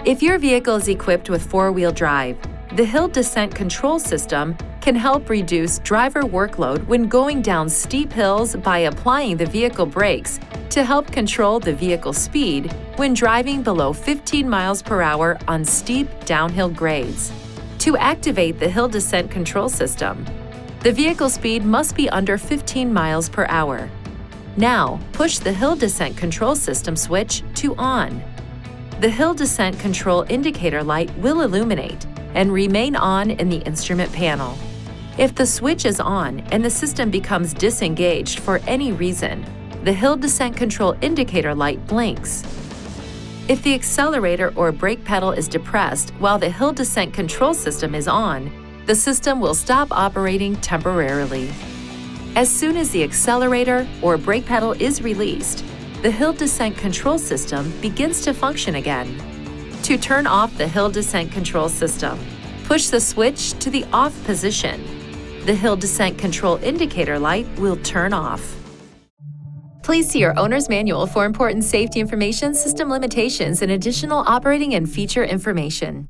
If your vehicle is equipped with four-wheel drive, the hill descent control system can help reduce driver workload when going down steep hills by applying the vehicle brakes to help control the vehicle speed when driving below 15 miles per hour on steep downhill grades. To activate the hill descent control system, the vehicle speed must be under 15 miles per hour. Now, push the hill descent control system switch to on. The hill descent control indicator light will illuminate and remain on in the instrument panel. If the switch is on and the system becomes disengaged for any reason, the hill descent control indicator light blinks. If the accelerator or brake pedal is depressed while the hill descent control system is on, the system will stop operating temporarily. As soon as the accelerator or brake pedal is released, the hill descent control system begins to function again. To turn off the hill descent control system, push the switch to the off position. The hill descent control indicator light will turn off. Please see your owner's manual for important safety information, system limitations, and additional operating and feature information.